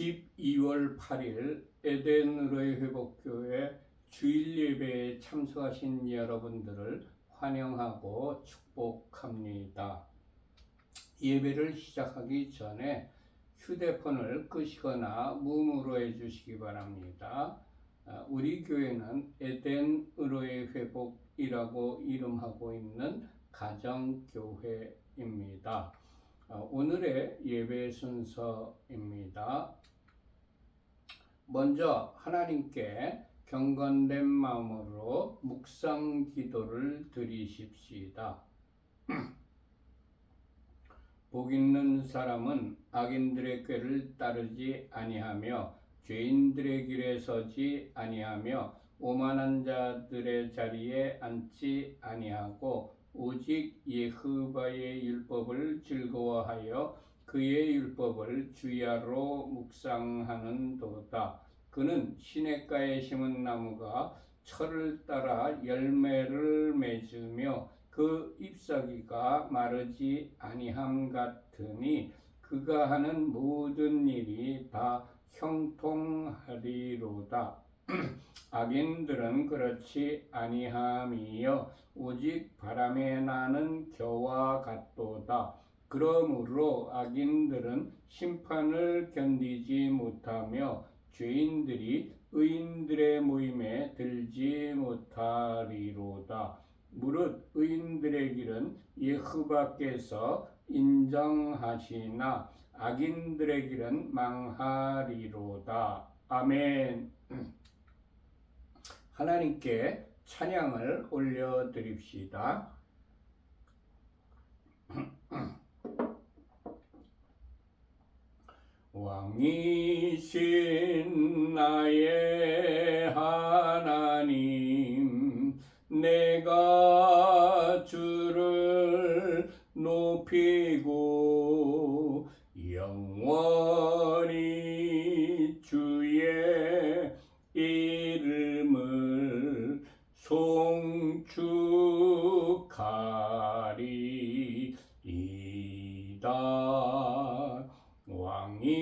12월 8일 에덴으로의 회복교회 주일 예배에 참석하신 여러분들을 환영하고 축복합니다. 예배를 시작하기 전에 휴대폰을 끄시거나 무음으로 해주시기 바랍니다. 우리 교회는 에덴으로의 회복이라고 이름하고 있는 가정교회입니다. 오늘의 예배 순서입니다. 먼저 하나님께 경건된 마음으로 묵상 기도를 드리십시다. 복 있는 사람은 악인들의 꾀를 따르지 아니하며 죄인들의 길에 서지 아니하며 오만한 자들의 자리에 앉지 아니하고 오직 여호와의 율법을 즐거워하여 그의 율법을 주야로 묵상하는도다. 그는 시냇가에 심은 나무가 철을 따라 열매를 맺으며 그 잎사귀가 마르지 아니함 같으니 그가 하는 모든 일이 다 형통하리로다. 악인들은 그렇지 아니함이여 오직 바람에 나는 겨와 같도다. 그러므로 악인들은 심판을 견디지 못하며 죄인들이 의인들의 모임에 들지 못하리로다. 무릇 의인들의 길은 여호와께서 인정하시나 악인들의 길은 망하리로다. 아멘. 하나님께 찬양을 올려드립시다. 왕이신 나의 하나님, 내가 주를 높이고 영원히 주의 이름을 송축하리이다. 왕이신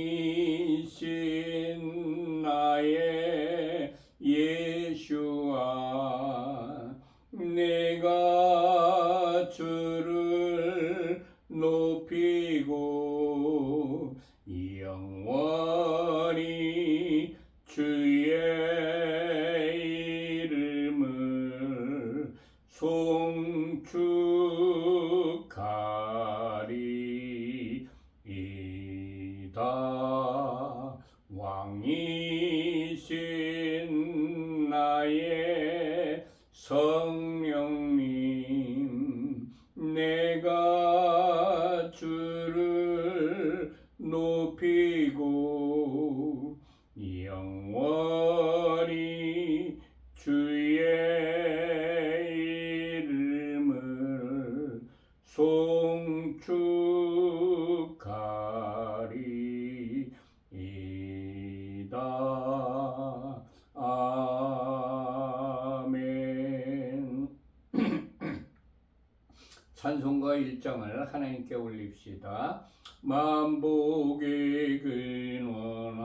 나의 예수아, 내가 주를 높이고 영원히 주의 이름을 송축하리이다. 왕이신 나의 성령님, 내가 주를 높이고 영원히 주의 이름을 송축하리이다. 아멘. 찬송가 1장을 하나님께 올립시다. 만복의 근원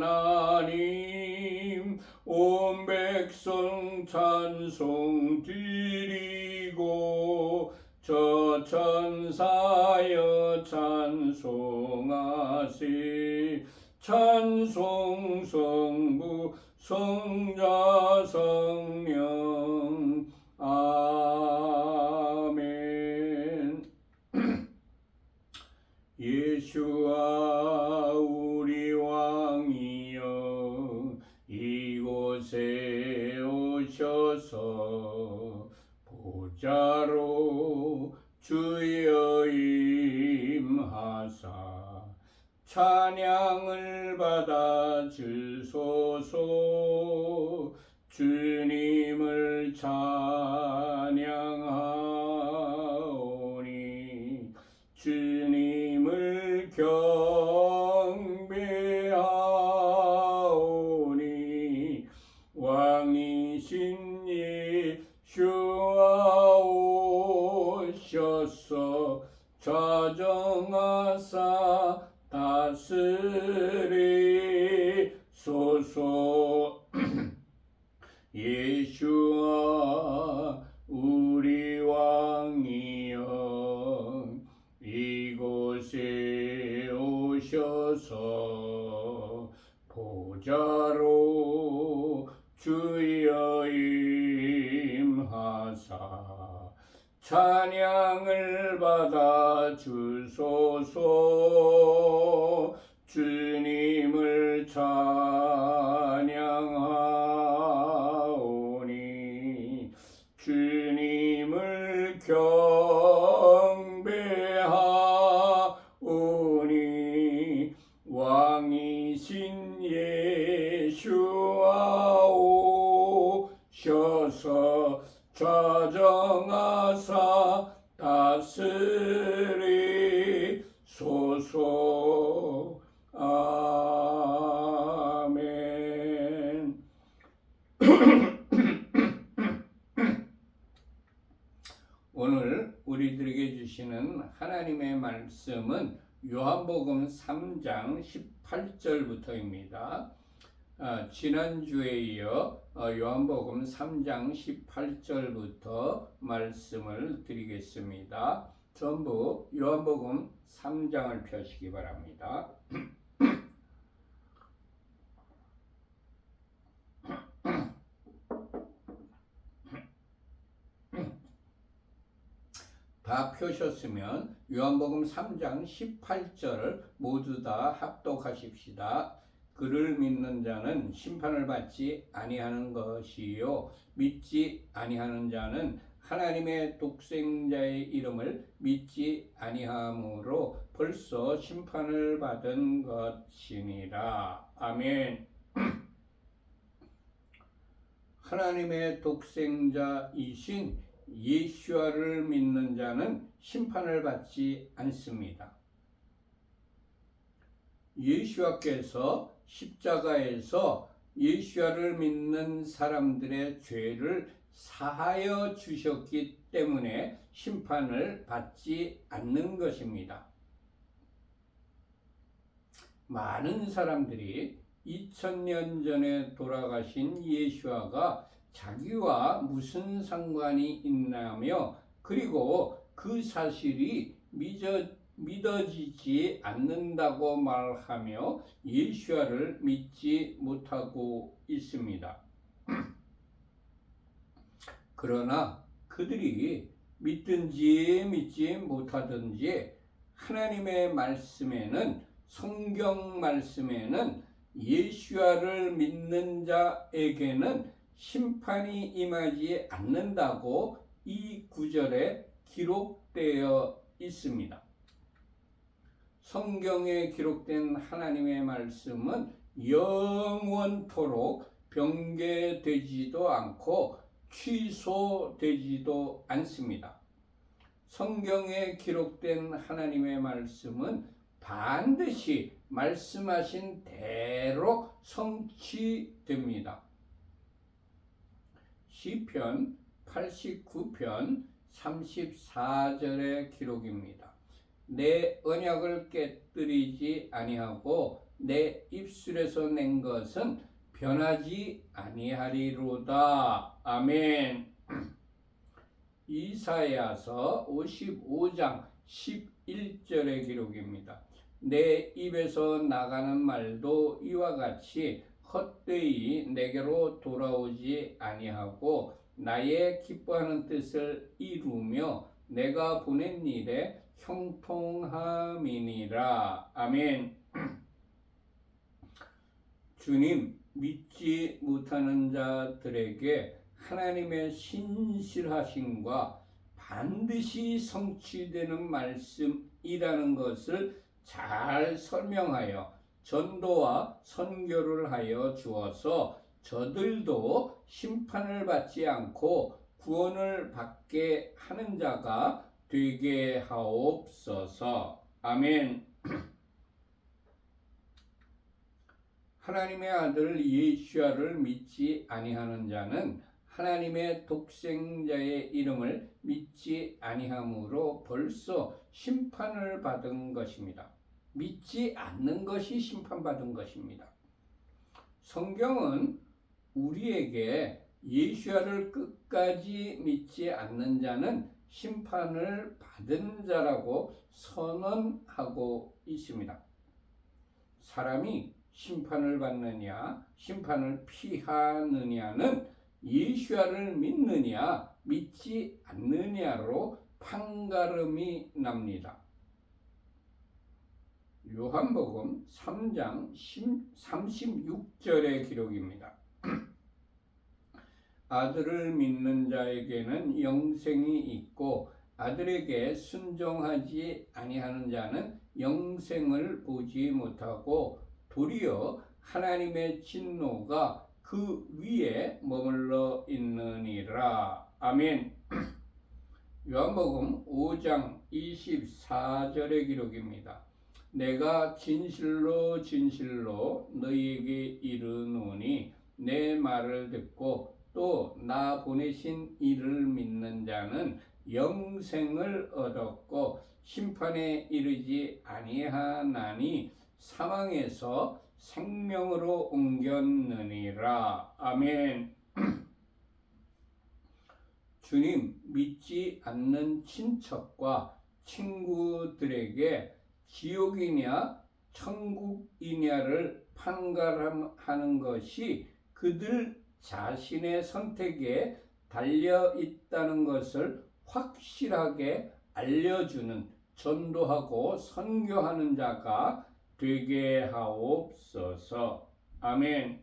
하나님, 온 백성 찬송 드리고 저 천사여 찬송하세. 찬송 성부 성자 성령. 아멘. 예수와 우리 왕이여 이곳에 오셔서 보좌로 주여 임하사 찬양을 받아 주소서. 주님을 찬양하오니 주님을 경배하오니 왕이신 예수와 오셔서 좌정하사 다 다스리소서. 예수아 우리 왕이여 이곳에 오셔서 보좌로 주여 임하사 찬양을 받아 주소서. 주님을 찬양하오니 주님을 경배하오니 왕이신 예수아 오셔서 좌정하사 다스리소서. 아멘. 오늘 우리들에게 주시는 하나님의 말씀은 요한복음 3장 18절부터입니다. 지난주에 이어 요한복음 3장 18절부터 말씀을 드리겠습니다. 전부 요한복음 3장을 펴시기 바랍니다. 다 펴셨으면 요한복음 3장 18절을 모두 다 합독하십시다. 그를 믿는 자는 심판을 받지 아니하는 것이요 믿지 아니하는 자는 하나님의 독생자의 이름을 믿지 아니함으로 벌써 심판을 받은 것이니라. 아멘. 하나님의 독생자이신 예수아를 믿는 자는 심판을 받지 않습니다. 예수아께서 십자가에서 예수아를 믿는 사람들의 죄를 사하여 주셨기 때문에 심판을 받지 않는 것입니다. 많은 사람들이 2000년 전에 돌아가신 예수아가 자기와 무슨 상관이 있나며 그리고 그 사실이 믿어지지 않는다고 말하며 예수아를 믿지 못하고 있습니다. 그러나 그들이 믿든지 믿지 못하든지 하나님의 말씀에는 성경 말씀에는 예수아를 믿는 자에게는 심판이 임하지 않는다고 이 구절에 기록되어 있습니다. 성경에 기록된 하나님의 말씀은 영원토록 변개되지도 않고 취소되지도 않습니다. 성경에 기록된 하나님의 말씀은 반드시 말씀하신 대로 성취됩니다. 시편 89편 34절의 기록입니다. 내 언약을 깨뜨리지 아니하고 내 입술에서 낸 것은 변하지 아니하리로다. 아멘. 이사야서 55장 11절의 기록입니다. 내 입에서 나가는 말도 이와 같이 헛되이 내게로 돌아오지 아니하고 나의 기뻐하는 뜻을 이루며 내가 보낸 일에 형통함이니라. 아멘. 주님 믿지 못하는 자들에게 하나님의 신실하심과 반드시 성취되는 말씀이라는 것을 잘 설명하여 전도와 선교를 하여 주어서 저들도 심판을 받지 않고 구원을 받게 하는 자가 되게 하옵소서. 아멘. 하나님의 아들 예수아를 믿지 아니하는 자는 하나님의 독생자의 이름을 믿지 아니함으로 벌써 심판을 받은 것입니다. 믿지 않는 것이 심판받은 것입니다. 성경은 우리에게 예수야를 끝까지 믿지 않는 자는 심판을 받은 자라고 선언하고 있습니다. 사람이 심판을 받느냐, 심판을 피하느냐는 예수야를 믿느냐, 믿지 않느냐로 판가름이 납니다. 요한복음 3장 36절의 기록입니다. 아들을 믿는 자에게는 영생이 있고 아들에게 순종하지 아니하는 자는 영생을 보지 못하고 도리어 하나님의 진노가 그 위에 머물러 있느니라. 아멘. 요한복음 5장 24절의 기록입니다. 내가 진실로 진실로 너희에게 이르노니 내 말을 듣고 또 나 보내신 이를 믿는 자는 영생을 얻었고 심판에 이르지 아니하나니 사망에서 생명으로 옮겼느니라. 아멘. 주님 믿지 않는 친척과 친구들에게 지옥이냐 천국이냐를 판가름하는 것이 그들 자신의 선택에 달려 있다는 것을 확실하게 알려주는 전도하고 선교하는 자가 되게 하옵소서. 아멘.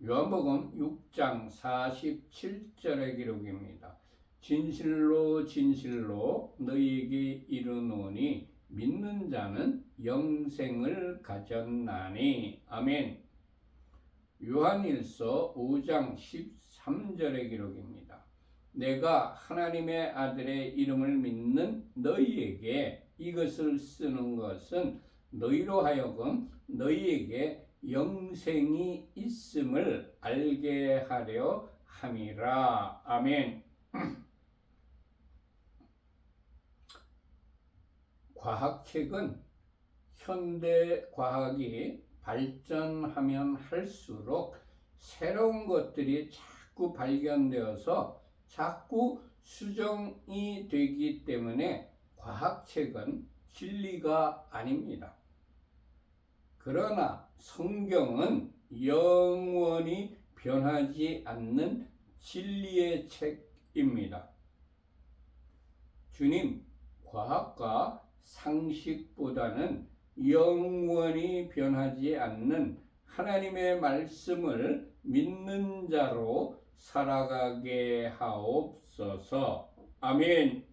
요한복음 6장 47절의 기록입니다. 진실로 진실로 너희에게 이르노니 믿는 자는 영생을 가졌나니. 아멘. 요한일서 5장 13절의 기록입니다. 내가 하나님의 아들의 이름을 믿는 너희에게 이것을 쓰는 것은 너희로 하여금 너희에게 영생이 있음을 알게 하려 함이라. 아멘. 과학책은 현대 과학이 발전하면 할수록 새로운 것들이 자꾸 발견되어서 자꾸 수정이 되기 때문에 과학책은 진리가 아닙니다. 그러나 성경은 영원히 변하지 않는 진리의 책입니다. 주님, 과학과 상식보다는 영원히 변하지 않는 하나님의 말씀을 믿는 자로 살아가게 하옵소서. 아멘.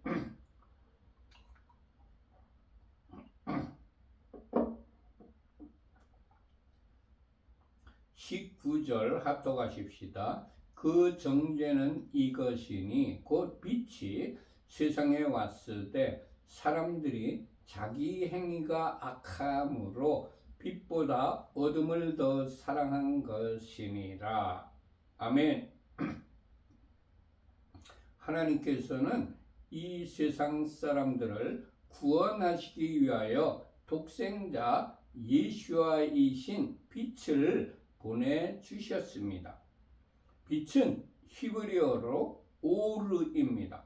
19절 합독하십시다. 그 정죄는 이것이니 곧 빛이 세상에 왔을 때 사람들이 자기 행위가 악함으로 빛보다 어둠을 더 사랑한 것이니라. 아멘. 하나님께서는 이 세상 사람들을 구원하시기 위하여 독생자 예수와이신 빛을 보내주셨습니다. 빛은 히브리어로 오르입니다.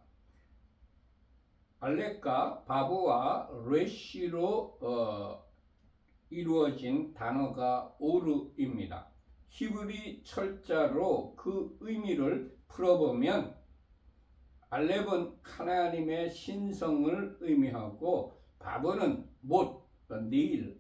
알렉과 바보와 레시로 이루어진 단어가 오르입니다. 히브리 철자로 그 의미를 풀어보면 알렙은 하나님의 신성을 의미하고 바보는 못, 내일,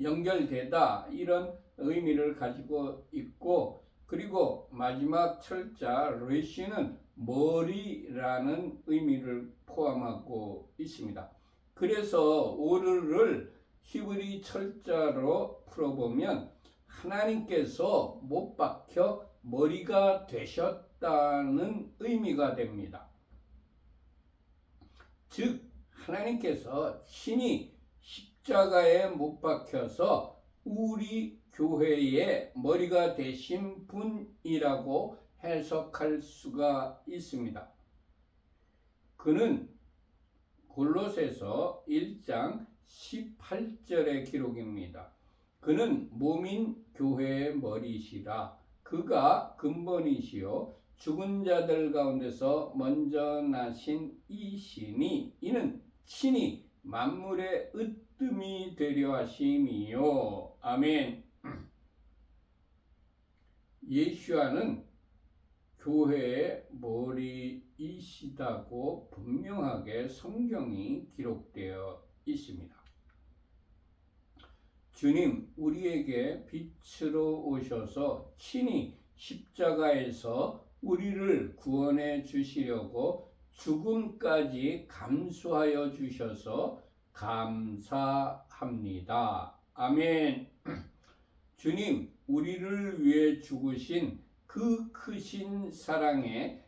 연결되다 이런 의미를 가지고 있고 그리고 마지막 철자 레시는 머리라는 의미를 포함하고 있습니다. 그래서 오르를 히브리 철자로 풀어보면 하나님께서 못 박혀 머리가 되셨다는 의미가 됩니다. 즉 하나님께서 신이 십자가에 못 박혀서 우리 교회의 머리가 되신 분이라고 해석할 수가 있습니다. 그는 골로새서 1장 18절의 기록입니다. 그는 몸인 교회의 머리시라. 그가 근본이시요 죽은 자들 가운데서 먼저 나신 이시니 이는 친히 만물의 으뜸이 되려 하심이요. 아멘. 예수와는 교회의 머리이시다고 분명하게 성경이 기록되어 있습니다. 주님 우리에게 빛으로 오셔서 친히 십자가에서 우리를 구원해 주시려고 죽음까지 감수하여 주셔서 감사합니다. 아멘. 주님 우리를 위해 죽으신 그 크신 사랑에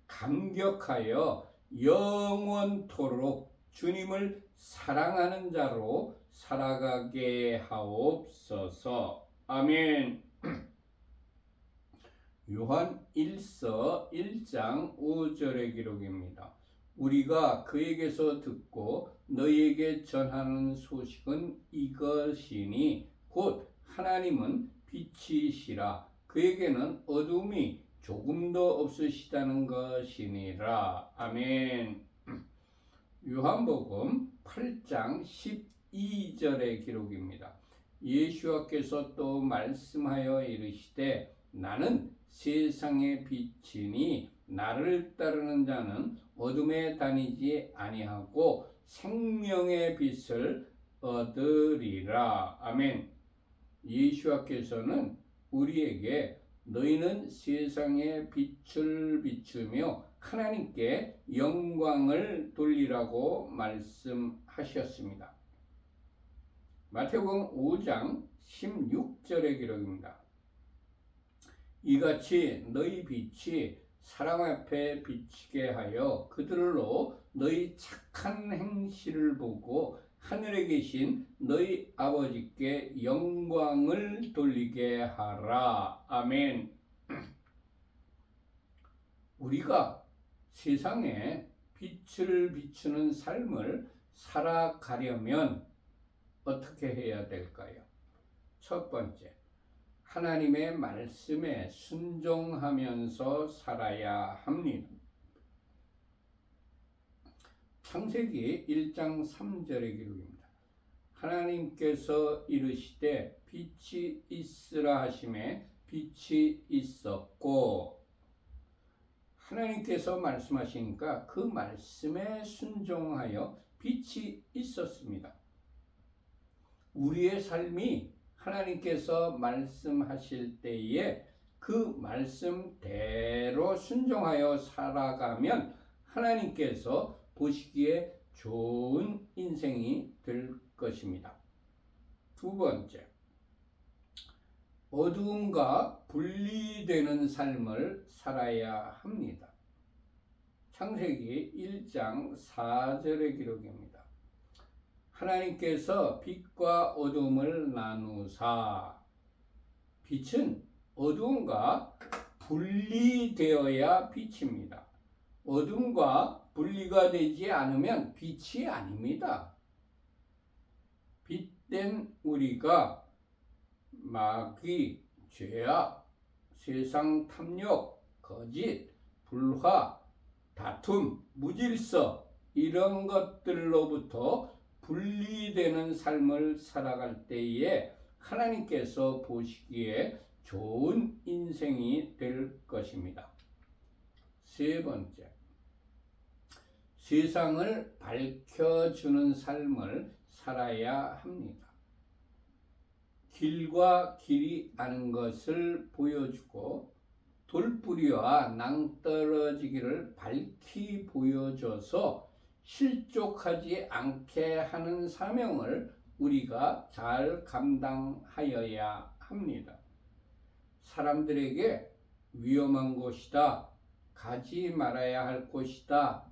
감격하여 영원토록 주님을 사랑하는 자로 살아가게 하옵소서. 아멘. 요한 1서 1장 5절의 기록입니다. 우리가 그에게서 듣고 너희에게 전하는 소식은 이것이니 곧 하나님은 빛이시라 그에게는 어둠이 조금도 없으시다는 것이니라. 아멘. 요한복음 8장 12절의 기록입니다. 예수께서 또 말씀하여 이르시되 나는 세상의 빛이니 나를 따르는 자는 어둠에 다니지 아니하고 생명의 빛을 얻으리라. 아멘. 예수께서는 우리에게 너희는 세상의 빛을 비추며 하나님께 영광을 돌리라고 말씀하셨습니다. 마태복음 5장 16절의 기록입니다. 이같이 너희 빛이 사람 앞에 비치게 하여 그들로 너희 착한 행실을 보고 하늘에 계신 너희 아버지께 영광을 돌리게 하라. 아멘. 우리가 세상에 빛을 비추는 삶을 살아가려면 어떻게 해야 될까요? 첫 번째, 하나님의 말씀에 순종하면서 살아야 합니다. 창세기 1장 3절의 기록입니다. 하나님께서 이르시되 빛이 있으라 하심에 빛이 있었고, 하나님께서 말씀하시니까 그 말씀에 순종하여 빛이 있었습니다. 우리의 삶이 하나님께서 말씀하실 때에 그 말씀대로 순종하여 살아가면 하나님께서 보시기에 좋은 인생이 될 것입니다. 두 번째, 어두움과 분리되는 삶을 살아야 합니다. 창세기 1장 4절의 기록입니다. 하나님께서 빛과 어둠을 나누사. 빛은 어둠과 분리되어야 빛입니다. 어둠과 분리가 되지 않으면 빛이 아닙니다. 빛된 우리가 마귀, 죄악, 세상 탐욕, 거짓, 불화, 다툼, 무질서 이런 것들로부터 분리되는 삶을 살아갈 때에 하나님께서 보시기에 좋은 인생이 될 것입니다. 세 번째, 세상을 밝혀주는 삶을 살아야 합니다. 길과 길이 아는 것을 보여주고 돌뿌리와 낭떠러지기를 밝히 보여줘서 실족하지 않게 하는 사명을 우리가 잘 감당하여야 합니다. 사람들에게 위험한 곳이다, 가지 말아야 할 곳이다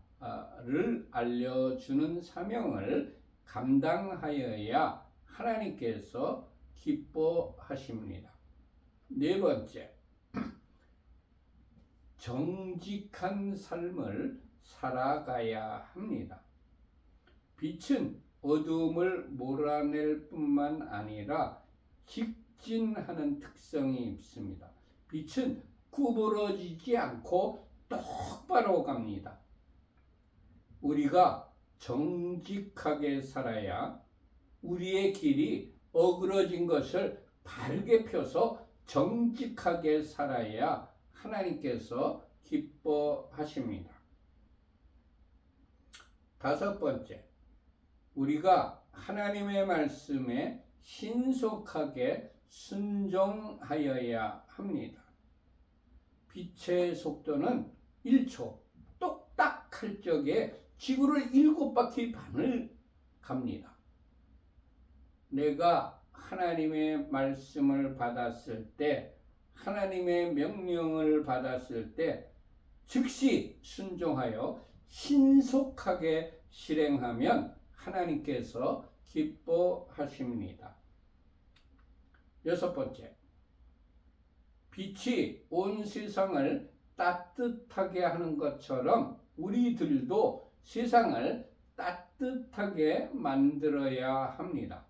를 알려주는 사명을 감당하여야 하나님께서 기뻐하십니다. 네 번째, 정직한 삶을 살아가야 합니다. 빛은 어두움을 몰아낼 뿐만 아니라 직진하는 특성이 있습니다. 빛은 구부러지지 않고 똑바로 갑니다. 우리가 정직하게 살아야 우리의 길이 어그러진 것을 바르게 펴서 정직하게 살아야 하나님께서 기뻐하십니다. 다섯 번째, 우리가 하나님의 말씀에 신속하게 순종하여야 합니다. 빛의 속도는 1초, 똑딱 할 적에 지구를 7바퀴 반을 갑니다. 내가 하나님의 말씀을 받았을 때, 하나님의 명령을 받았을 때 즉시 순종하여 신속하게 실행하면 하나님께서 기뻐하십니다. 여섯 번째, 빛이 온 세상을 따뜻하게 하는 것처럼 우리들도 세상을 따뜻하게 만들어야 합니다.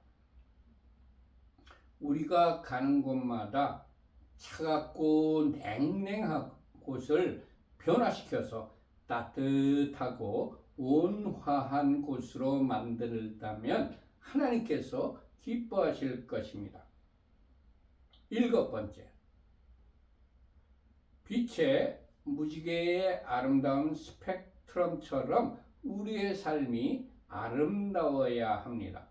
우리가 가는 곳마다 차갑고 냉랭한 곳을 변화시켜서 따뜻하고 온화한 곳으로 만들다면 하나님께서 기뻐하실 것입니다. 일곱 번째, 빛의 무지개의 아름다운 스펙트럼처럼 우리의 삶이 아름다워야 합니다.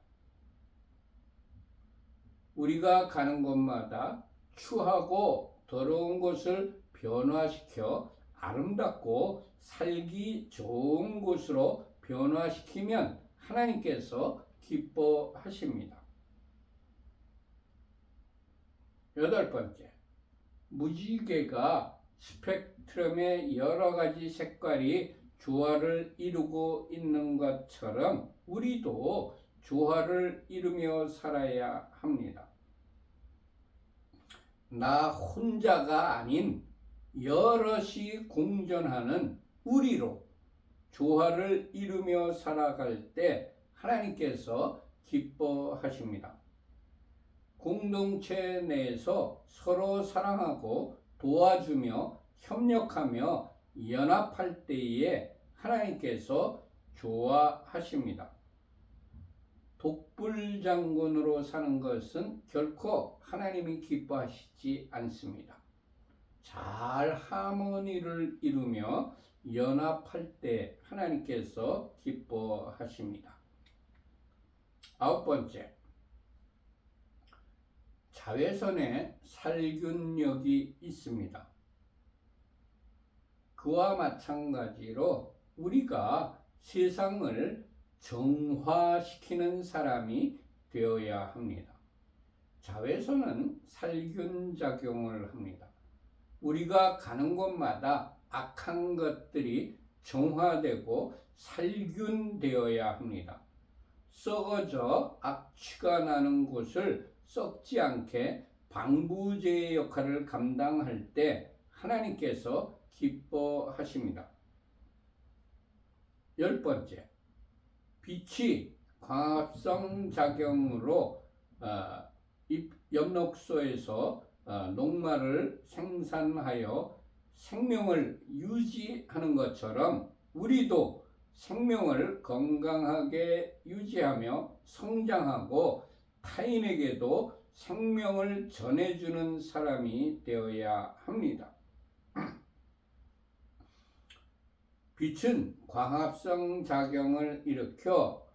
우리가 가는 곳마다 추하고 더러운 곳을 변화시켜 아름답고 살기 좋은 곳으로 변화시키면 하나님께서 기뻐하십니다. 여덟 번째, 무지개가 스펙트럼의 여러 가지 색깔이 조화를 이루고 있는 것처럼 우리도 조화를 이루며 살아야 합니다. 나 혼자가 아닌 여럿이 공존하는 우리로 조화를 이루며 살아갈 때 하나님께서 기뻐하십니다. 공동체 내에서 서로 사랑하고 도와주며 협력하며 연합할 때에 하나님께서 좋아하십니다. 독불장군으로 사는 것은 결코 하나님이 기뻐하시지 않습니다. 잘 하모니를 이루며 연합할 때 하나님께서 기뻐하십니다. 아홉 번째, 자외선에 살균력이 있습니다. 그와 마찬가지로 우리가 세상을 정화시키는 사람이 되어야 합니다. 자외선은 살균작용을 합니다. 우리가 가는 곳마다 악한 것들이 정화되고 살균되어야 합니다. 썩어져 악취가 나는 곳을 썩지 않게 방부제의 역할을 감당할 때 하나님께서 기뻐하십니다. 열 번째, 빛이 광합성 작용으로 엽록소에서 녹말을 생산하여 생명을 유지하는 것처럼 우리도 생명을 건강하게 유지하며 성장하고 타인에게도 생명을 전해주는 사람이 되어야 합니다. 빛은 광합성 작용을 일으켜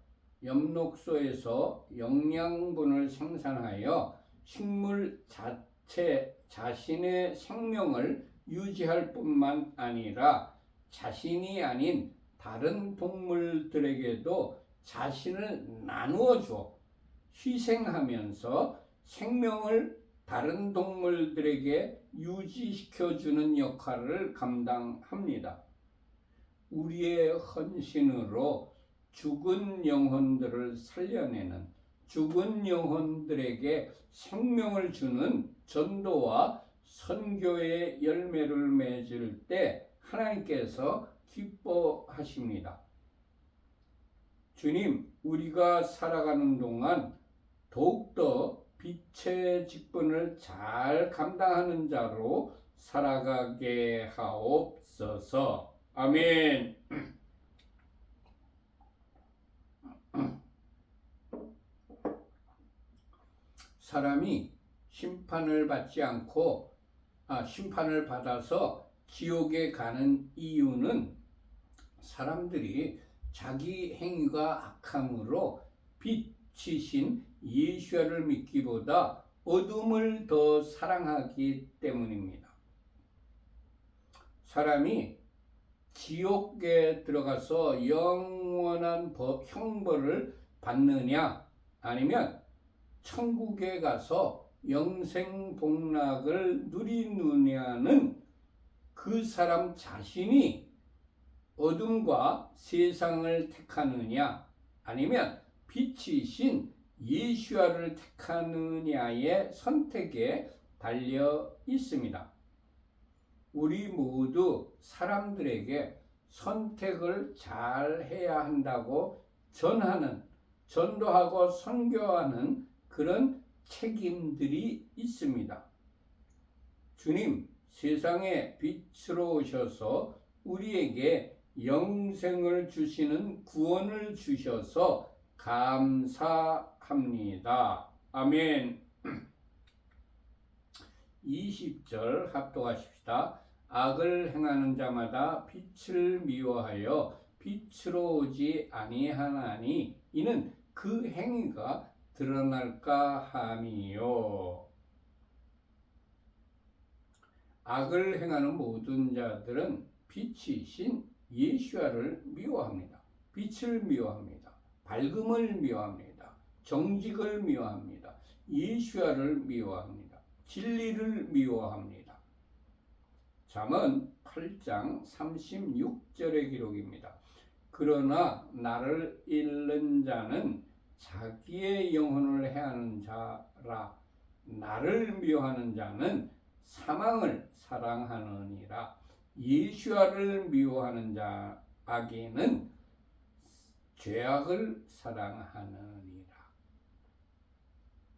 엽록소에서 영양분을 생산하여 식물 자신의 생명을 유지할 뿐만 아니라 자신이 아닌 다른 동물들에게도 자신을 나누어 주어 희생하면서 생명을 다른 동물들에게 유지시켜주는 역할을 감당합니다. 우리의 헌신으로 죽은 영혼들을 살려내는, 죽은 영혼들에게 생명을 주는 전도와 선교의 열매를 맺을 때 하나님께서 기뻐하십니다. 주님, 우리가 살아가는 동안 더욱더 빛의 직분을 잘 감당하는 자로 살아가게 하옵소서. 아멘. 사람이 심판을 받아서 지옥에 가는 이유는 사람들이 자기 행위가 악함으로 빛이신 예수를 믿기보다 어둠을 더 사랑하기 때문입니다. 사람이 지옥에 들어가서 영원한 형벌을 받느냐, 아니면 천국에 가서 영생 복락을 누리느냐는 그 사람 자신이 어둠과 세상을 택하느냐, 아니면 빛이신 예수와를 택하느냐의 선택에 달려 있습니다. 우리 모두 사람들에게 선택을 잘 해야 한다고 전도하고 선교하는 그런 책임들이 있습니다. 주님, 세상에 빛으로 오셔서 우리에게 영생을 주시는 구원을 주셔서 감사합니다. 아멘. 20절 합독하십시다. 악을 행하는 자마다 빛을 미워하여 빛으로 오지 아니하나니 이는 그 행위가 드러날까 함이요. 악을 행하는 모든 자들은 빛이신 예수와를 미워합니다. 빛을 미워합니다. 밝음을 미워합니다. 정직을 미워합니다. 예수와를 미워합니다. 진리를 미워합니다. 잠언 8장 36절의 기록입니다. 그러나 나를 잃는 자는 자기의 영혼을 해하는 자라. 나를 미워하는 자는 사망을 사랑하느니라. 예수와를 미워하는 자 악인은 죄악을 사랑하느니라.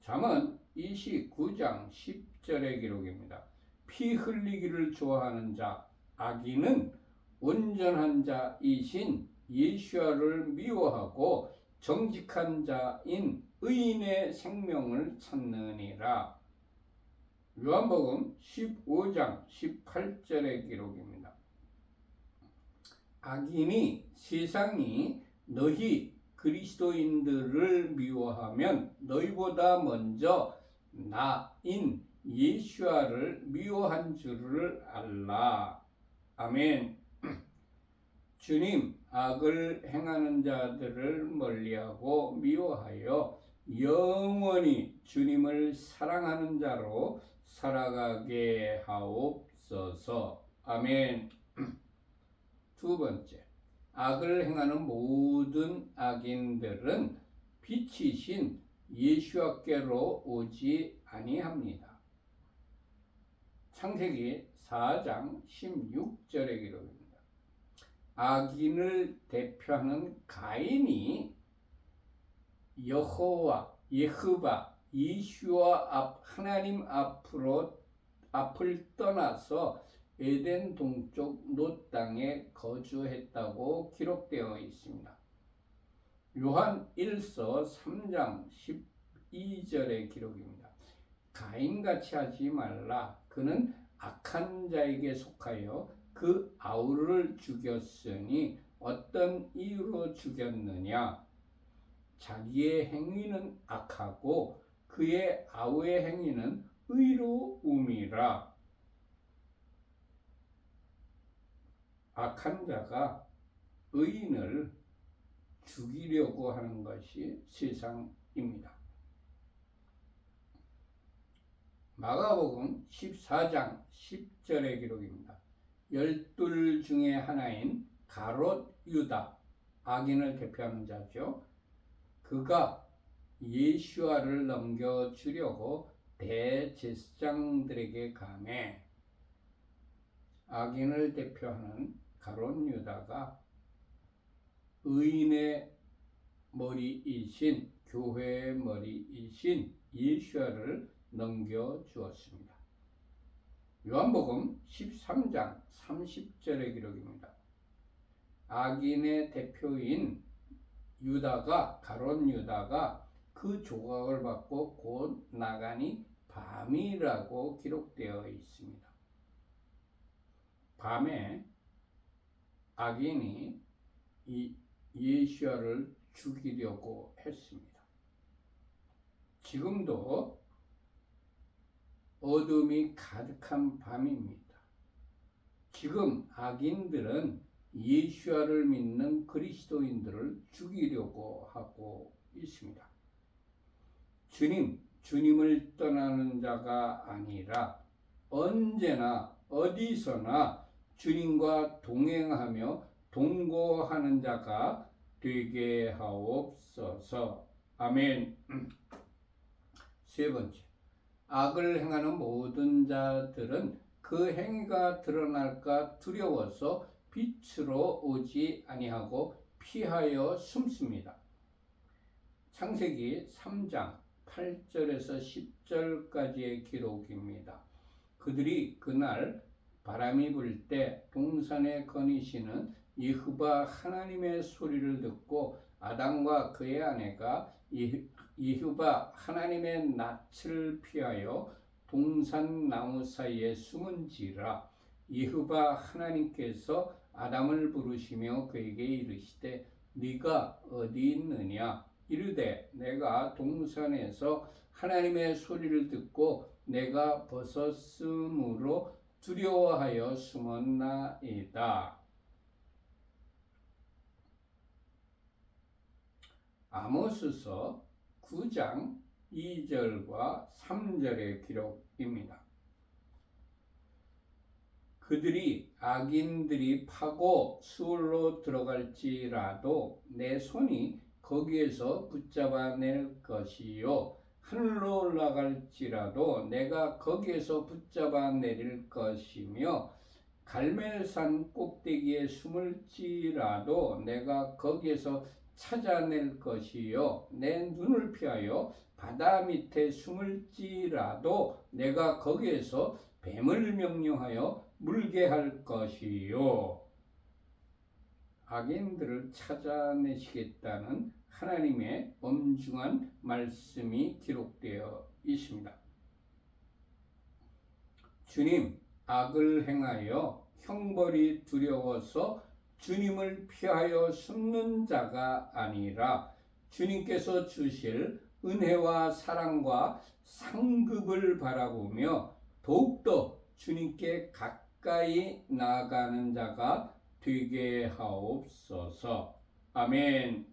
잠언 29장 10절의 기록입니다. 피 흘리기를 좋아하는 자 악인은 온전한 자이신 예수와를 미워하고 정직한 자인 의인의 생명을 찾느니라. 요한복음 15장 18절의 기록입니다. 악인이 세상이 너희 그리스도인들을 미워하면 너희보다 먼저 나인 예수와를 미워한 줄을 알라. 아멘. 주님, 악을 행하는 자들을 멀리하고 미워하여 영원히 주님을 사랑하는 자로 살아가게 하옵소서. 아멘. 두 번째, 악을 행하는 모든 악인들은 빛이신 예수께로 오지 아니합니다. 창세기 4장 16절의 기록입니다. 악인을 대표하는 가인이 여호와, 예수와 하나님 앞을 떠나서 에덴 동쪽 롯 땅에 거주했다고 기록되어 있습니다. 요한 1서 3장 12절의 기록입니다. 가인같이 하지 말라. 그는 악한 자에게 속하여 그 아우를 죽였으니 어떤 이유로 죽였느냐? 자기의 행위는 악하고 그의 아우의 행위는 의로움이라. 악한 자가 의인을 죽이려고 하는 것이 세상입니다. 마가복음 14장 10절의 기록입니다. 12 중에 하나인 가롯 유다, 악인을 대표하는 자죠. 그가 예수와를 넘겨주려고 대제사장들에게 감해 악인을 대표하는 가룟 유다가 의인의 머리이신 교회의 머리이신 예수야를 넘겨주었습니다. 요한복음 13장 30절의 기록입니다. 악인의 대표인 유다가 가룟 유다가 그 조각을 받고 곧 나가니 밤이라고 기록되어 있습니다. 밤에 악인이 이 예수야를 죽이려고 했습니다. 지금도 어둠이 가득한 밤입니다. 지금 악인들은 예수야를 믿는 그리스도인들을 죽이려고 하고 있습니다. 주님을 떠나는 자가 아니라 언제나 어디서나 주님과 동행하며 동거하는 자가 되게 하옵소서. 아멘. 세 번째, 악을 행하는 모든 자들은 그 행위가 드러날까 두려워서 빛으로 오지 아니하고 피하여 숨습니다. 창세기 3장 8절에서 10절까지의 기록입니다. 그들이 그날 바람이 불 때 동산에 거니시는 여호와 하나님의 소리를 듣고 아담과 그의 아내가 여호와 하나님의 낯을 피하여 동산 나무 사이에 숨은지라. 여호와 하나님께서 아담을 부르시며 그에게 이르시되 네가 어디 있느냐. 이르되 내가 동산에서 하나님의 소리를 듣고 내가 벗었으므로 두려워하여 숨었나이다. 아모스서 9장 2절과 3절의 기록입니다. 그들이 악인들이 파고 수월로 들어갈지라도 내 손이 거기에서 붙잡아낼 것이요 하늘로 올라갈지라도 내가 거기에서 붙잡아내릴 것이며 갈멜산 꼭대기에 숨을지라도 내가 거기에서 찾아낼 것이요 내 눈을 피하여 바다 밑에 숨을지라도 내가 거기에서 뱀을 명령하여 물게 할 것이요. 악인들을 찾아내시겠다는 하나님의 엄중한 말씀이 기록되어 있습니다. 주님, 악을 행하여 형벌이 두려워서 주님을 피하여 숨는 자가 아니라 주님께서 주실 은혜와 사랑과 상급을 바라보며 더욱더 주님께 가까이 나아가는 자가 되게 하옵소서. 아멘.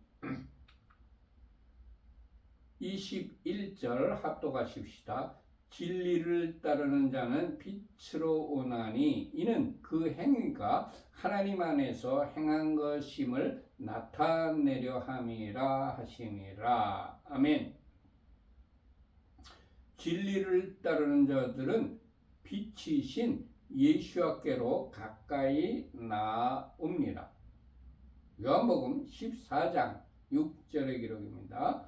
21절 합독하십시다. 진리를 따르는 자는 빛으로 오나니 이는 그 행위가 하나님 안에서 행한 것임을 나타내려 함이라 하시니라. 아멘. 진리를 따르는 자들은 빛이신 예수께로 가까이 나옵니다. 요한복음 14장 6절의 기록입니다.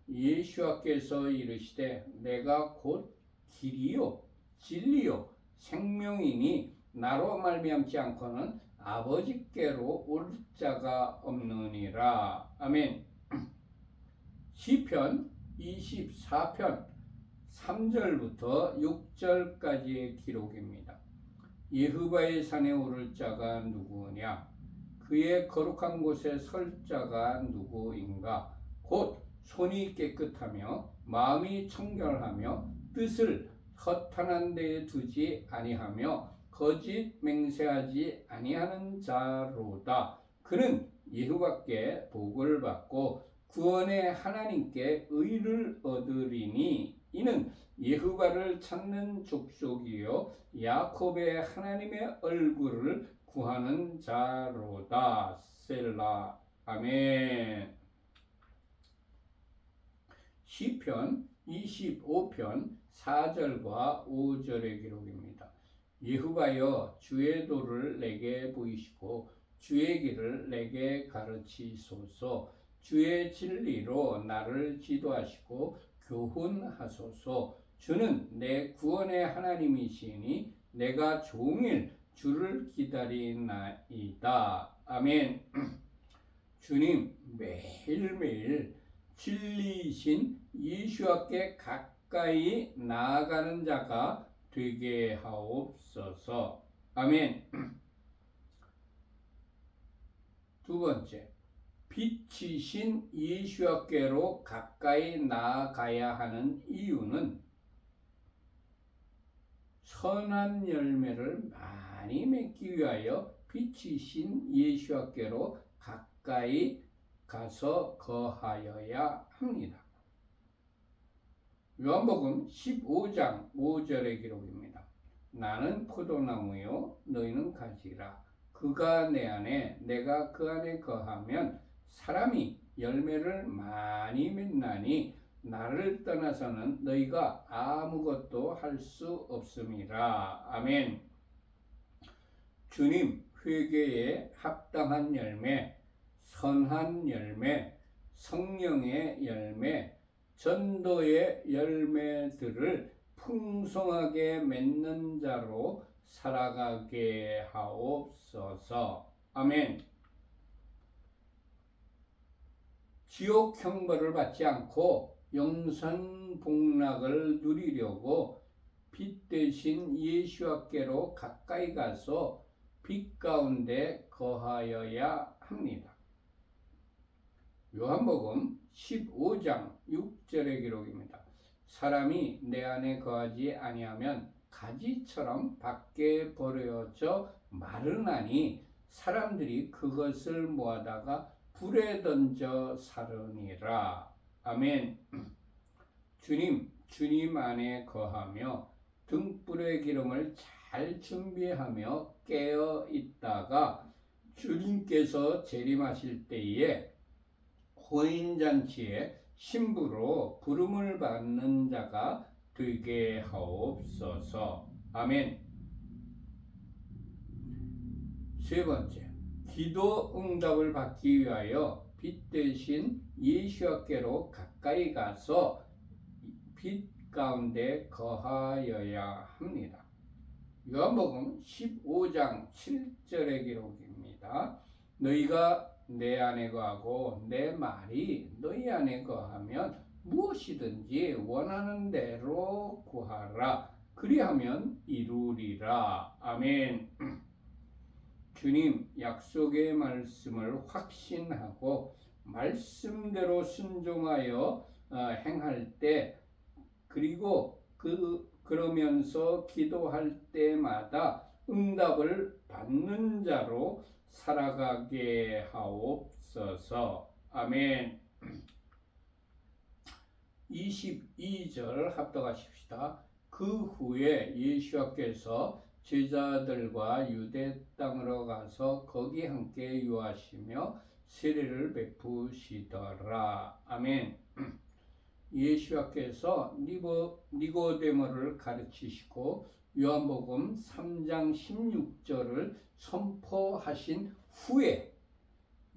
예수께서 이르시되 내가 곧 길이요 진리요 생명이니 나로 말미암지 않고는 아버지께로 올 자가 없느니라. 아멘. 시편 24편 3절부터 6절까지의 기록입니다. 여호와의 산에 오를 자가 누구냐? 그의 거룩한 곳에 설 자가 누구인가? 곧 손이 깨끗하며 마음이 청결하며 뜻을 허탄한 데에 두지 아니하며 거짓 맹세하지 아니하는 자로다. 그는 여호와께 복을 받고 구원의 하나님께 의를 얻으리니 이는 여호와를 찾는 족속이요 야곱의 하나님의 얼굴을 구하는 자로다. 셀라. 아멘. 시편 25편 4절과 5절의 기록입니다. 여호와여 주의 도를 내게 보이시고 주의 길을 내게 가르치소서. 주의 진리로 나를 지도하시고 교훈하소서. 주는 내 구원의 하나님이시니 내가 종일 주를 기다리나이다. 아멘. 주님 매일매일 진리이신 예수께 가까이 나아가는 자가 되게 하옵소서. 아멘. 두 번째, 빛이신 예수께로 가까이 나아가야 하는 이유는 선한 열매를 많이 맺기 위하여 빛이신 예수께로 가까이 가서 거하여야 합니다. 요한복음 15장 5절의 기록입니다. 나는 포도나무요 너희는 가지라. 그가 내 안에 내가 그 안에 거하면 사람이 열매를 많이 맺나니 나를 떠나서는 너희가 아무것도 할 수 없음이라. 아멘. 주님 회개에 합당한 열매, 선한 열매, 성령의 열매, 전도의 열매들을 풍성하게 맺는 자로 살아가게 하옵소서. 아멘. 지옥 형벌을 받지 않고 영생 복락을 누리려고 빛 대신 예수께로 가까이 가서 빛 가운데 거하여야 합니다. 요한복음 15장 6절의 기록입니다. 사람이 내 안에 거하지 아니하면 가지처럼 밖에 버려져 마르나니 사람들이 그것을 모아다가 불에 던져 사르니라. 아멘. 주님 안에 거하며 등불의 기름을 잘 준비하며 깨어 있다가 주님께서 재림하실 때에 호인잔치에 신부로 부름을 받는 자가 되게 하옵소서. 아멘. 세 번째, 기도 응답을 받기 위하여 빛 대신 예수께로 가까이 가서 빛 가운데 거하여야 합니다. 요한복음 15장 7절의 기록입니다. 너희가 내 안에 거하고 내 말이 너희 안에 거하면 무엇이든지 원하는 대로 구하라. 그리하면 이루리라. 아멘. 주님 약속의 말씀을 확신하고 말씀대로 순종하여 행할 때, 그리고 그러면서 기도할 때마다 응답을 받는 자로 살아가게 하옵소서. 아멘. 22절 합독하십시다. 그 후에 예수께서 제자들과 유대 땅으로 가서 거기 함께 유하시며 세례를 베푸시더라. 아멘. 예수께서 니고데모를 가르치시고 요한복음 3장 16절을 선포하신 후에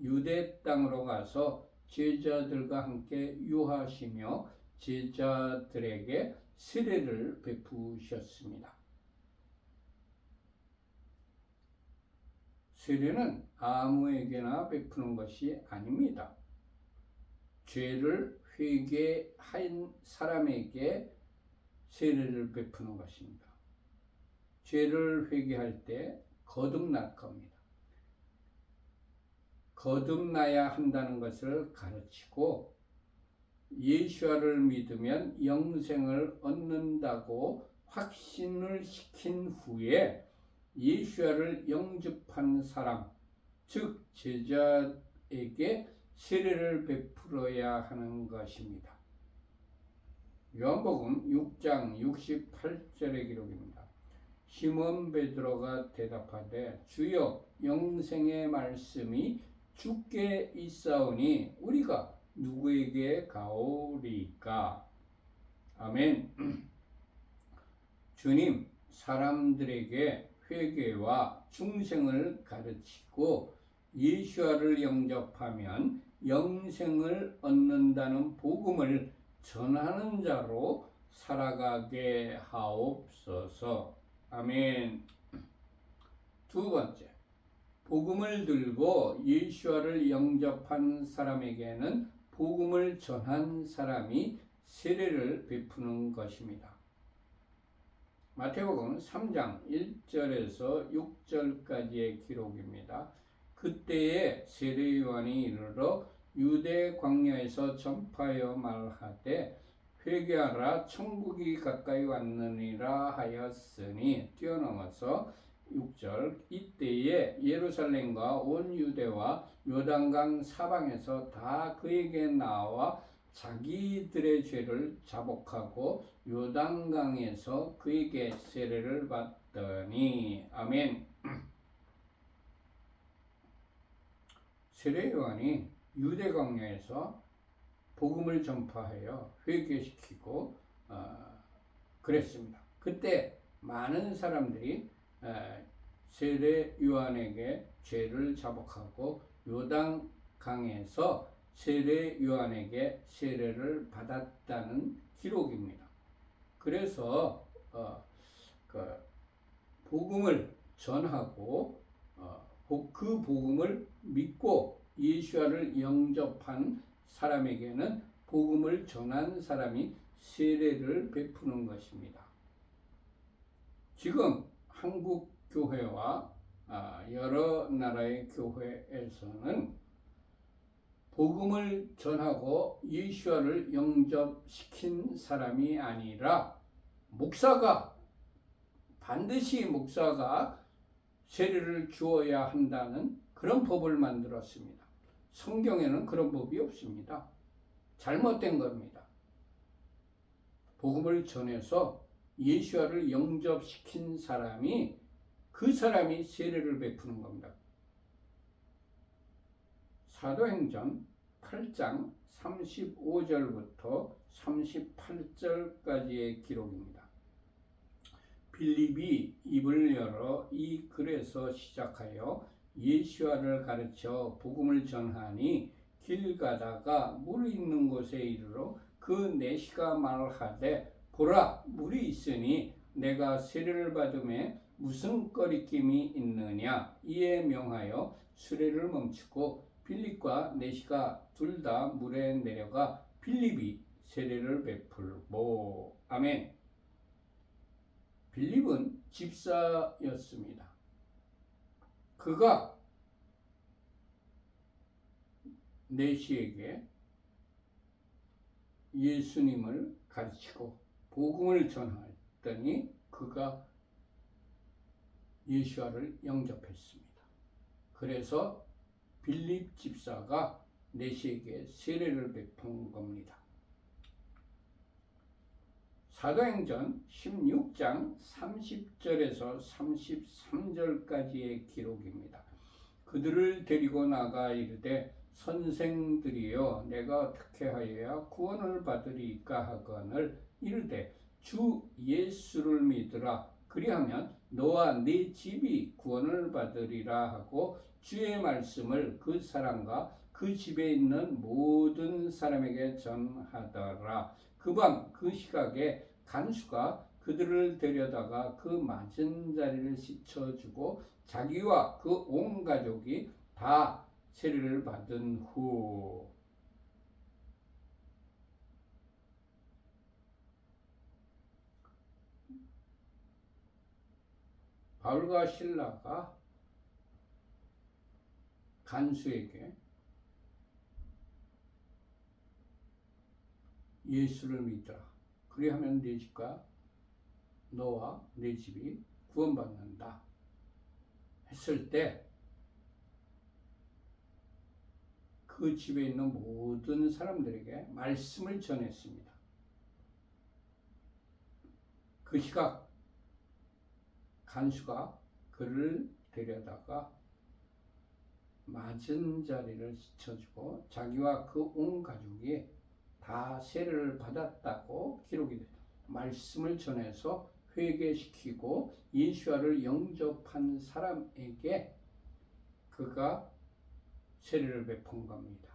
유대 땅으로 가서 제자들과 함께 유하시며 제자들에게 세례를 베푸셨습니다. 세례는 아무에게나 베푸는 것이 아닙니다. 죄를 회개한 사람에게 세례를 베푸는 것입니다. 죄를 회개할 때 거듭날 겁니다. 거듭나야 한다는 것을 가르치고 예수를 믿으면 영생을 얻는다고 확신을 시킨 후에 예수를 영접한 사람, 즉 제자에게 세례를 베풀어야 하는 것입니다. 요한복음 6장 68절의 기록입니다. 시몬 베드로가 대답하되 주여 영생의 말씀이 주께 있사오니 우리가 누구에게 가오리까? 아멘. 주님 사람들에게 회개와 중생을 가르치고 예수와를 영접하면 영생을 얻는다는 복음을 전하는 자로 살아가게 하옵소서. 아멘. 두 번째, 복음을 들고 예수와를 영접한 사람에게는 복음을 전한 사람이 세례를 베푸는 것입니다. 마태복음 3장 1절에서 6절까지의 기록입니다. 그때에 세례 요한이 이르러 유대 광야에서 전파하여 말하되 회개하라 천국이 가까이 왔느니라 하였으니, 뛰어넘어서 6절, 이때에 예루살렘과 온 유대와 요단강 사방에서 다 그에게 나와 자기들의 죄를 자복하고 요단강에서 그에게 세례를 받더니. 아멘. 세례 요한이 유대 광야에서 복음을 전파하여 회개시키고 그랬습니다. 그때 많은 사람들이 세례 요한에게 죄를 자복하고 요단강에서 세례 요한에게 세례를 받았다는 기록입니다. 그래서 복음을 전하고 그 복음을 믿고 예수와를 영접한 사람에게는 복음을 전한 사람이 세례를 베푸는 것입니다. 지금 한국 교회와 여러 나라의 교회에서는 복음을 전하고 예수와를 영접시킨 사람이 아니라 반드시 목사가 세례를 주어야 한다는 그런 법을 만들었습니다. 성경에는 그런 법이 없습니다. 잘못된 겁니다. 복음을 전해서 예수와를 영접시킨 사람이, 그 사람이 세례를 베푸는 겁니다. 사도행전 8장 35절부터 38절까지의 기록입니다. 빌립이 입을 열어 이 글에서 시작하여 예수와를 가르쳐 복음을 전하니, 길 가다가 물 있는 곳에 이르러 그 내시가 말하되, 보라, 물이 있으니 내가 세례를 받음에 무슨 거리낌이 있느냐. 이에 명하여 수레를 멈추고 빌립과 내시가 둘 다 물에 내려가 빌립이 세례를 베풀고. 아멘. 빌립은 집사였습니다. 그가 내시에게 예수님을 가르치고 복음을 전했더니 그가 예수와를 영접했습니다. 그래서 빌립 집사가 내시에게 세례를 베푼 겁니다. 사도행전 16장 30절에서 33절까지의 기록입니다. 그들을 데리고 나가 이르되, 선생들이여, 내가 어떻게 하여야 구원을 받으리까 하거늘 이르되, 주 예수를 믿으라. 그리하면 너와 네 집이 구원을 받으리라 하고 주의 말씀을 그 사람과 그 집에 있는 모든 사람에게 전하더라. 그 밤 그 시각에 간수가 그들을 데려다가 그 맞은 자리를 씻어주고 자기와 그 온 가족이 다 세례를 받은 후, 바울과 실라가 간수에게 예수를 믿더라. 그리하면 네 집과 너와 네 집이 구원받는다 했을 때, 그 집에 있는 모든 사람들에게 말씀을 전했습니다. 그 시각 간수가 그를 데려다가 맞은 자리를 씻어주고 자기와 그 온 가족이 다 세례를 받았다고 기록이 됩니다. 말씀을 전해서 회개시키고 예수와를 영접한 사람에게 그가 세례를 베푼 겁니다.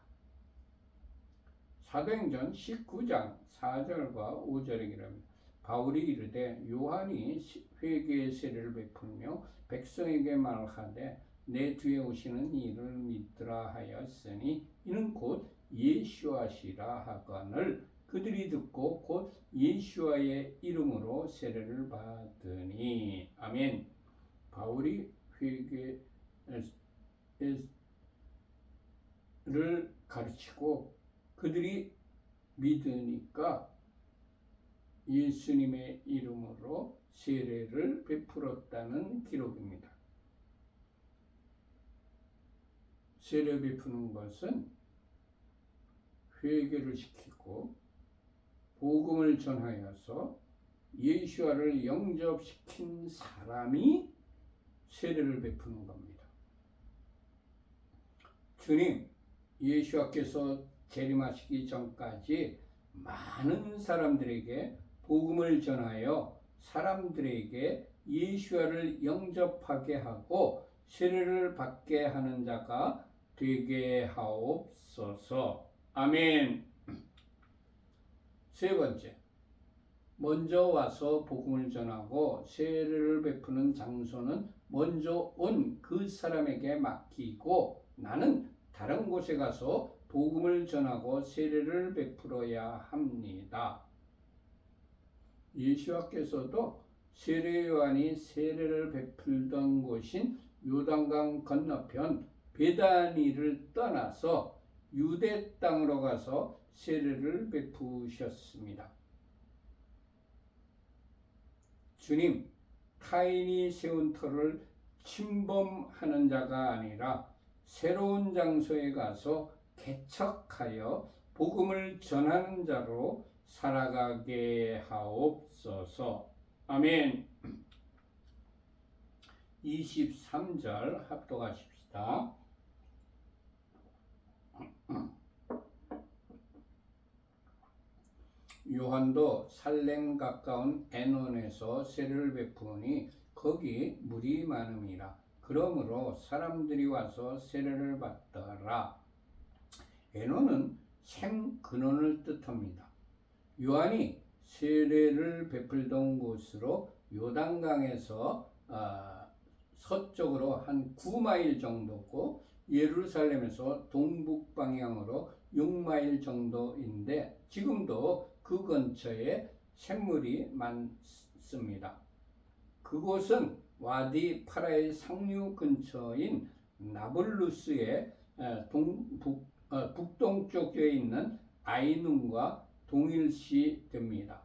사도행전 19장 4절과 5절에 기랍니다. 바울이 이르되 요한이 회개의 세례를 베풀며 백성에게 말하되 내 뒤에 오시는 이를 믿으라 하였으니 이는 곧 예수와시라 하거늘 그들이 듣고 곧 예수와의 이름으로 세례를 받으니. 아멘. 바울이 회개를 가르치고 그들이 믿으니까 예수님의 이름으로 세례를 베풀었다는 기록입니다. 세례 베푸는 것은 회개를 시키고 복음을 전하여서 예수와를 영접시킨 사람이 세례를 베푸는 겁니다. 주님, 예수와께서 재림하시기 전까지 많은 사람들에게 복음을 전하여 사람들에게 예수와를 영접하게 하고 세례를 받게 하는 자가 되게 하옵소서. 아멘. 세 번째, 먼저 와서 복음을 전하고 세례를 베푸는 장소는 먼저 온 그 사람에게 맡기고 나는 다른 곳에 가서 복음을 전하고 세례를 베풀어야 합니다. 예수와께서도 세례 요한이 세례를 베풀던 곳인 요단강 건너편 베다니를 떠나서 유대 땅으로 가서 세례를 베푸셨습니다. 주님, 타인이 세운 터를 침범하는 자가 아니라 새로운 장소에 가서 개척하여 복음을 전하는 자로 살아가게 하옵소서. 아멘. 23절 합독하십시다. 요한도 살렘 가까운 에논에서 세례를 베푸니 거기 물이 많음이라. 그러므로 사람들이 와서 세례를 받더라. 에논은 샘 근원을 뜻합니다. 요한이 세례를 베풀던 곳으로 요단강에서 서쪽으로 한 9마일 정도고 예루살렘에서 동북 방향으로 6마일 정도인데 지금도 그 근처에 샘물이 많습니다. 그곳은 와디 파라의 상류 근처인 나블루스의 북동쪽에 있는 아이눈과 동일시 됩니다.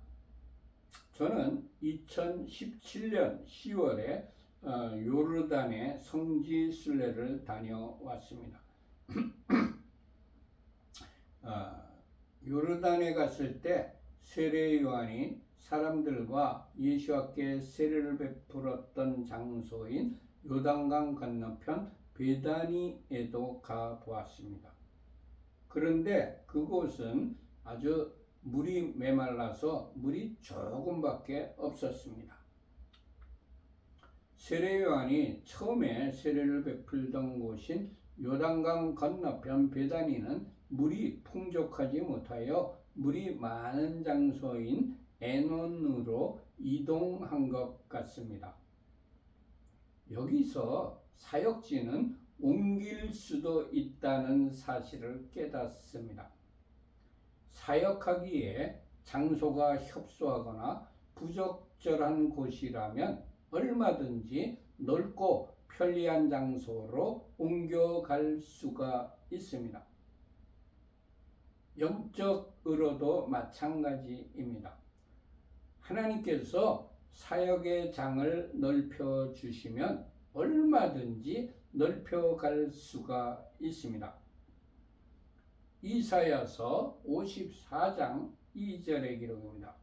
저는 2017년 10월에 요르단의 성지 순례를 다녀왔습니다. 요르단에 갔을 때 세례 요한이 사람들과 예수와께 세례를 베풀었던 장소인 요단강 건너편 베다니에도 가보았습니다. 그런데 그곳은 아주 물이 메말라서 물이 조금밖에 없었습니다. 세례 요한이 처음에 세례를 베풀던 곳인 요단강 건너편 베다니는 물이 풍족하지 못하여 물이 많은 장소인 에논으로 이동한 것 같습니다. 여기서 사역지는 옮길 수도 있다는 사실을 깨닫습니다. 사역하기에 장소가 협소하거나 부적절한 곳이라면 얼마든지 넓고 편리한 장소로 옮겨갈 수가 있습니다. 영적으로도 마찬가지입니다. 하나님께서 사역의 장을 넓혀 주시면 얼마든지 넓혀갈 수가 있습니다. 이사야서 54장 2절의 기록입니다.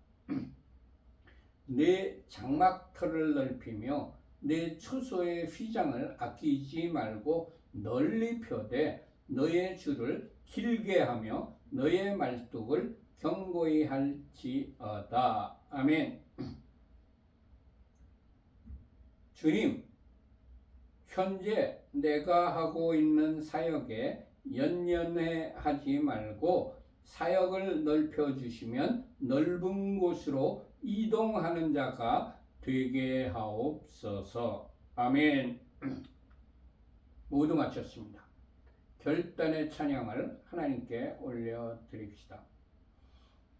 내 장막터를 넓히며 내 처소의 휘장을 아끼지 말고 널리 펴되 너의 줄을 길게 하며 너의 말뚝을 견고히 할지어다. 아멘. 주님, 현재 내가 하고 있는 사역에 연연해 하지 말고 사역을 넓혀주시면 넓은 곳으로 이동하는 자가 되게 하옵소서. 아멘. 모두 마쳤습니다. 결단의 찬양을 하나님께 올려드립시다.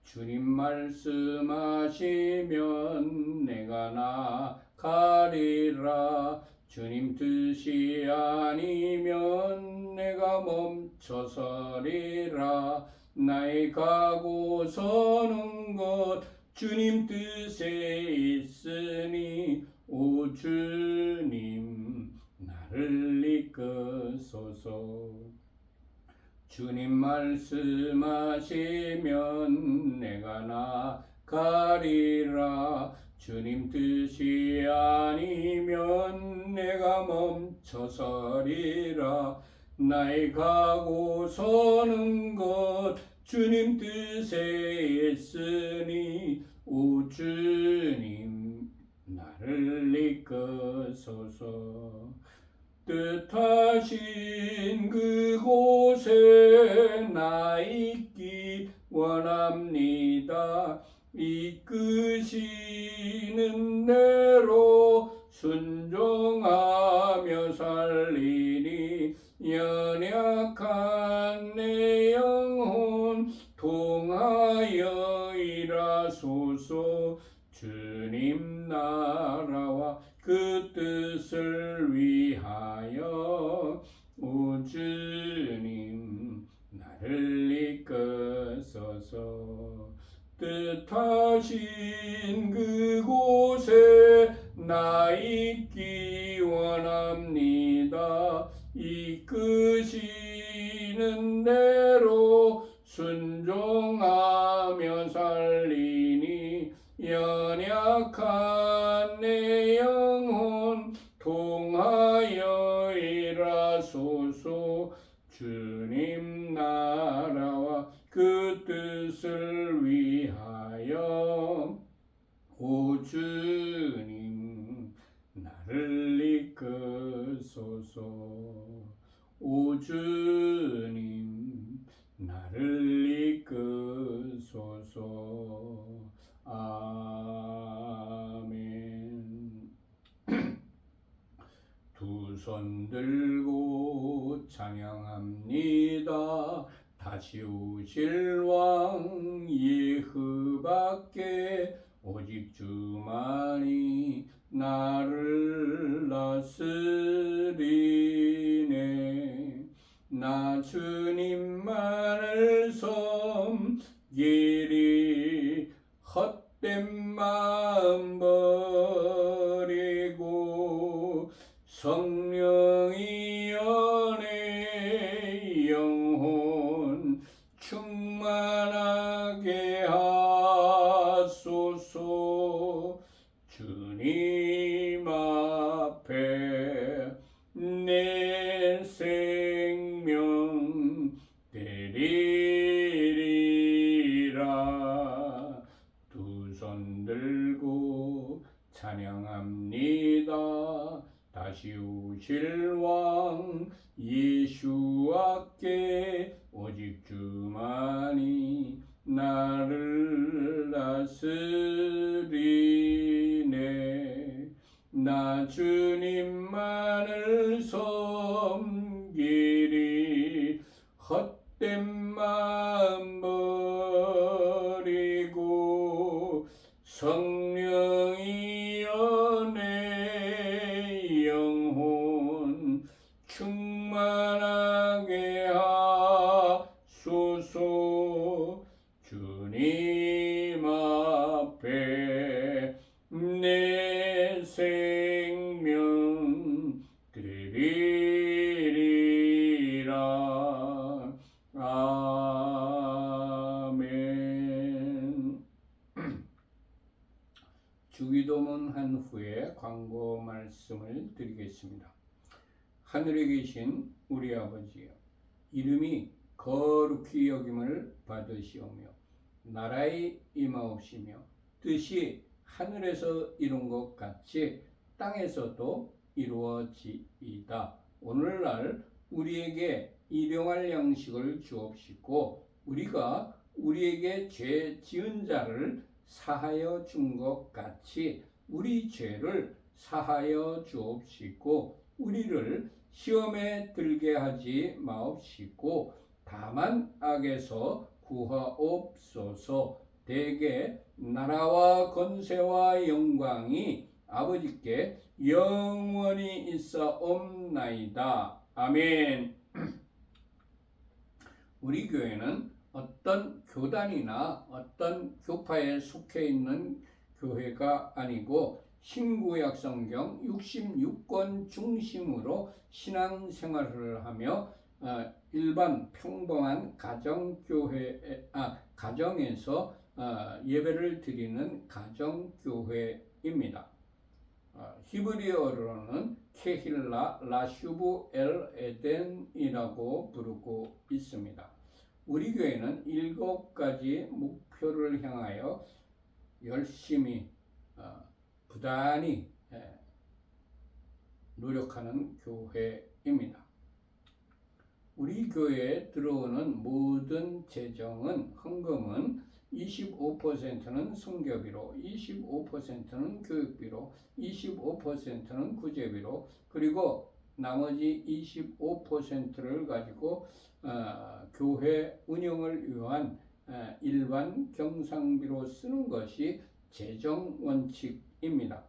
주님 말씀하시면 내가 나가리라. 주님 뜻이 아니면 내가 멈춰서리라. 나의 가고 서는 것 주님 뜻에 있으니 오 주님 나를 이끄소서. 주님 말씀하시면 내가 나가리라. 주님 뜻이 아니면 내가 멈춰서리라. 나의 가고 서는 것 주님 뜻에 있으니 오 주님 나를 이끄소서. 뜻하신 그곳에 나 있기 원합니다. 이끄시는 대로 순종하며 살리니 연약한 내 영혼 통하여 일하소서. 주님 나라와 그 뜻을 위하여 오 주님 나를 이끄소서. 뜻하신 그곳에 나 있기 원합니다. 이끄시는 대로 순종하며 살리니 연약한 내 영혼 통하여 일하소서. 주님 나라와 그 뜻을 위하여 오 주님 나를 이끄소서. 오 주님 나를 이끄소서. 아멘. 두 손 들고 찬양합니다. 다시 오실 왕 예후밖에 오직 주만이 나를 다스리네. 나 주님만을 섬기리. 헛된 마음 버리고 성령의 연애 영혼 충만하게 하소서. 주님 앞에 내 생명 드리리라. 두 손 들고 찬양합니다. 다시 오실 왕 예수께 오직 주만이 나를 다스리네. 나 주님만을 섬기리. 헛된 마음 버리고 성령의 연애 영혼 충만하게 하소서. 주님 앞에 내 생명 드리리라. 아멘. 주기도문 한 후에 광고 말씀을 드리겠습니다. 하늘에 계신 우리 아버지여, 이름이 거룩히 여김을 받으시오며 나라의 임하옵시며 뜻이 하늘에서 이룬 것 같이 땅에서도 이루어지이다. 오늘날 우리에게 일용할 양식을 주옵시고 우리가 우리에게 죄 지은 자를 사하여 준 것 같이 우리 죄를 사하여 주옵시고 우리를 시험에 들게 하지 마옵시고 다만 악에서 구하옵소서. 대개 나라와 권세와 영광이 아버지께 영원히 있사옵나이다. 아멘. 우리 교회는 어떤 교단이나 어떤 교파에 속해 있는 교회가 아니고 신구약 성경 66권 중심으로 신앙생활을 하며 일반 평범한 가정에서 예배를 드리는 가정교회입니다. 히브리어로는 케힐라 라슈브 엘 에덴이라고 부르고 있습니다. 우리 교회는 7가지 목표를 향하여 열심히 부단히 노력하는 교회입니다. 우리 교회에 들어오는 모든 재정은 헌금은 25%는 성교비로, 25%는 교육비로, 25%는 구제비로, 그리고 나머지 25%를 가지고 교회 운영을 위한 일반 경상비로 쓰는 것이 재정 원칙입니다.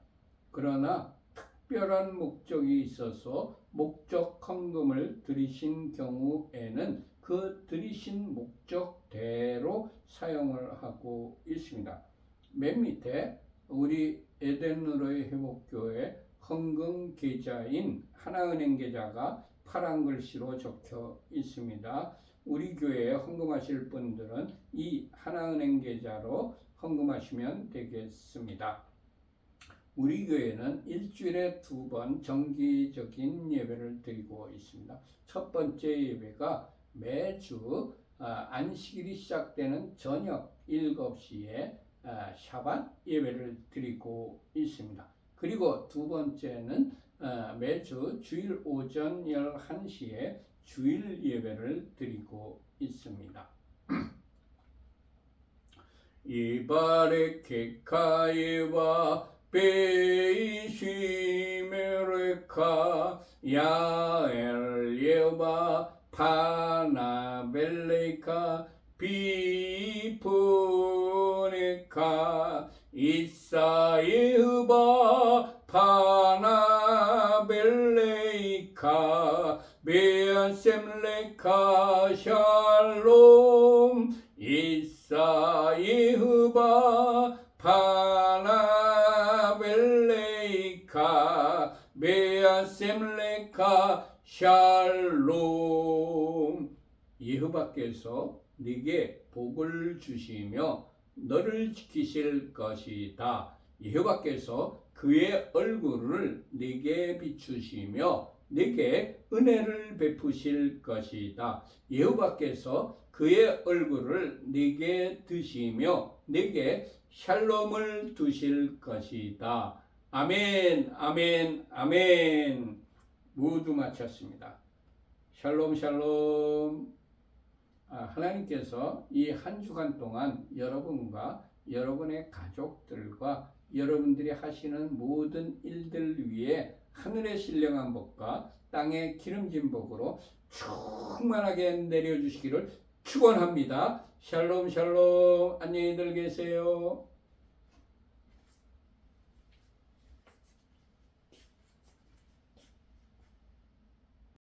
그러나 특별한 목적이 있어서 목적 헌금을 드리신 경우에는 그 드리신 목적대로 사용을 하고 있습니다. 맨 밑에 우리 에덴으로의 회복교회 헌금 계좌인 하나은행 계좌가 파란 글씨로 적혀 있습니다. 우리 교회에 헌금하실 분들은 이 하나은행 계좌로 헌금하시면 되겠습니다. 우리 교회는 일주일에 2번 정기적인 예배를 드리고 있습니다. 첫 번째 예배가 매주 안식일이 시작되는 저녁 7시에 샤밧 예배를 드리고 있습니다. 그리고 두 번째는 매주 주일 오전 11시에 주일 예배를 드리고 있습니다. 이바레케카예와 베이시메레카 야엘예바 파나벨레카 비푸네카 이사예흐바 파나벨레이카 베안셈레카 샬롬 이사예흐바 파나벨레이카 베안셈레카 샬롬. 여호와께서 네게 복을 주시며 너를 지키실 것이다. 여호와께서 그의 얼굴을 네게 비추시며 네게 은혜를 베푸실 것이다. 여호와께서 그의 얼굴을 네게 드시며 네게 샬롬을 두실 것이다. 아멘, 아멘, 아멘. 모두 마쳤습니다. 샬롬, 샬롬. 하나님께서 이 한 주간 동안 여러분과 여러분의 가족들과 여러분들이 하시는 모든 일들 위에 하늘의 신령한 복과 땅의 기름진 복으로 충만하게 내려주시기를 축원합니다. 샬롬 샬롬. 안녕히들 계세요.